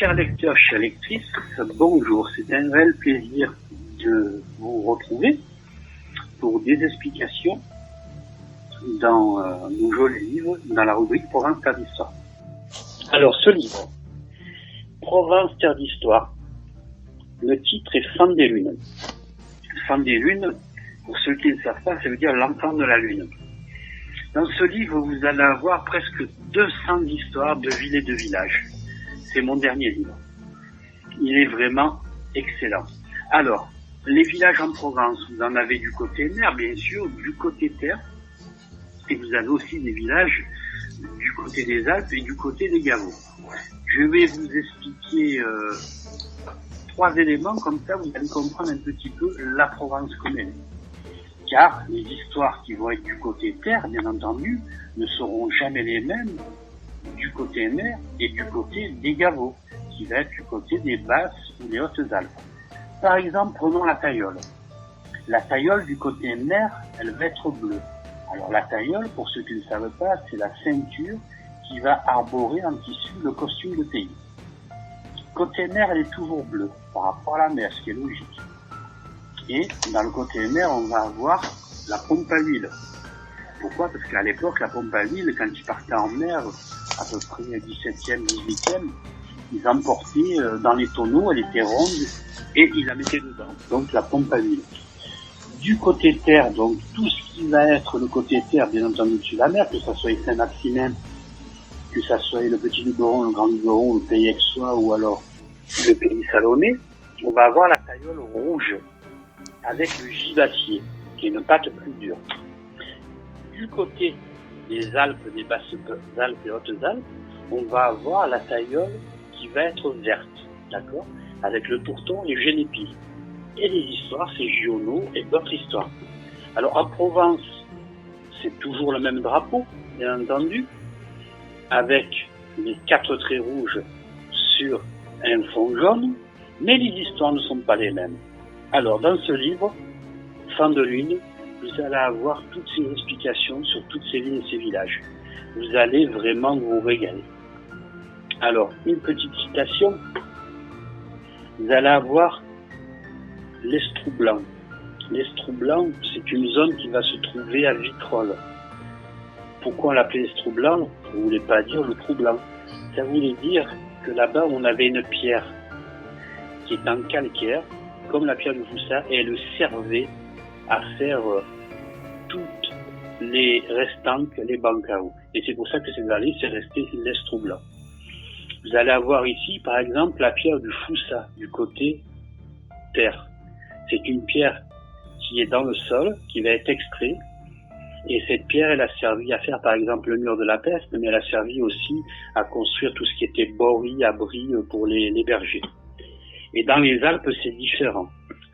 Chers lecteurs, chères lectrices, bonjour. C'est un réel plaisir de vous retrouver pour des explications dans nos jolis livres, dans la rubrique Provence Terre d'Histoire. Alors, ce livre, Provence Terre d'Histoire, le titre est Fan des Lunes. Fan des Lunes, pour ceux qui ne savent pas, ça veut dire l'enfant de la Lune. Dans ce livre, vous allez avoir presque 200 histoires de villes et de villages. C'est mon dernier livre. Il est vraiment excellent. Alors, les villages en Provence, vous en avez du côté mer, bien sûr, du côté terre, et vous avez aussi des villages du côté des Alpes et du côté des Gavot. Je vais vous expliquer 3 éléments, comme ça vous allez comprendre un petit peu la Provence comme elle est. Car les histoires qui vont être du côté terre, bien entendu, ne seront jamais les mêmes du côté mer et du côté des Gavot, qui va être du côté des Basses ou des Hautes-Alpes. Par exemple, prenons la tailleule. La tailleule du côté mer, elle va être bleue. Alors la tailleule, pour ceux qui ne savent pas, c'est la ceinture qui va arborer en tissu le costume de pays. Côté mer, elle est toujours bleue par rapport à la mer, ce qui est logique. Et dans le côté mer, on va avoir la pompe à huile. Pourquoi? Parce qu'à l'époque, la pompe à huile, quand ils partaient en mer, à peu près 17e, 18e, ils emportaient dans les tonneaux, elle était ronde, et ils la mettaient dedans. Donc la pompe à huile. Du côté terre, donc tout ce qui va être le côté terre, bien entendu dessus la mer, que ça soit Saint-Maximin, que ça soit le Petit Luberon, le Grand Luberon, le Pays Aixois ou alors le Pays Salonnais, on va avoir la tailleule rouge avec le gibecier, qui est une pâte plus dure. Du côté des Alpes, des Basses Alpes et Hautes-Alpes, on va avoir la tailleule qui va être verte, d'accord, avec le pourton et le génépi. Et les histoires, c'est Giono et d'autres histoires. Alors en Provence, c'est toujours le même drapeau, bien entendu, avec les 4 traits rouges sur un fond jaune, mais les histoires ne sont pas les mêmes. Alors dans ce livre, Fan de Lune, vous allez avoir toutes ces explications sur toutes ces villes et ces villages. Vous allez vraiment vous régaler. Alors, une petite citation. Vous allez avoir l'Estroublanc. L'Estroublanc, c'est une zone qui va se trouver à Vitrolles. Pourquoi on l'appelait Estroublanc? Ça ne voulait pas dire le trou blanc. Ça voulait dire que là-bas, on avait une pierre qui est en calcaire, comme la pierre de Foussa, et elle servait à faire toutes les restantes, les bancaos. Et c'est pour ça que cette vallée, c'est resté l'Estroublanc. Vous allez avoir ici, par exemple, la pierre du Foussa, du côté terre. C'est une pierre qui est dans le sol, qui va être extraite. Et cette pierre, elle a servi à faire, par exemple, le mur de la peste, mais elle a servi aussi à construire tout ce qui était boris, abris pour les bergers. Et dans les Alpes, c'est différent.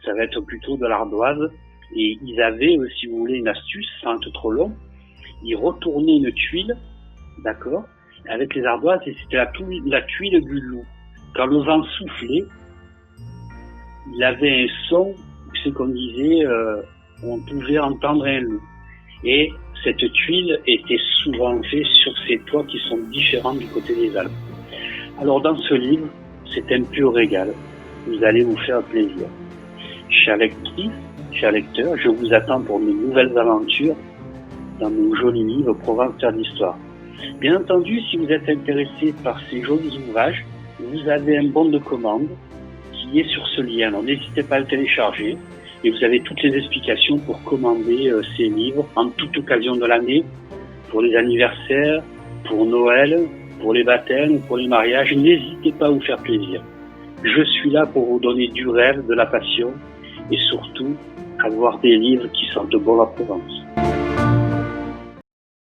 Ça va être plutôt de l'ardoise. Et ils avaient, si vous voulez, une astuce, sans être trop long. Ils retournaient une tuile, d'accord, avec les ardoises, et c'était la tuile du loup. Quand le vent soufflait, il avait un son, c'est qu'on disait, on pouvait entendre un loup. Et cette tuile était souvent faite sur ces toits qui sont différents du côté des Alpes. Alors dans ce livre, c'est un pur régal. Vous allez vous faire plaisir. Chers lectrices, chers lecteurs, je vous attends pour de nouvelles aventures dans nos jolis livres Provence Terre d'Histoire. Bien entendu, si vous êtes intéressé par ces jolis ouvrages, vous avez un bon de commande qui est sur ce lien. Alors n'hésitez pas à le télécharger et vous avez toutes les explications pour commander ces livres en toute occasion de l'année, pour les anniversaires, pour Noël, pour les baptêmes, pour les mariages. N'hésitez pas à vous faire plaisir. Je suis là pour vous donner du rêve, de la passion et surtout avoir des livres qui sentent bon la Provence.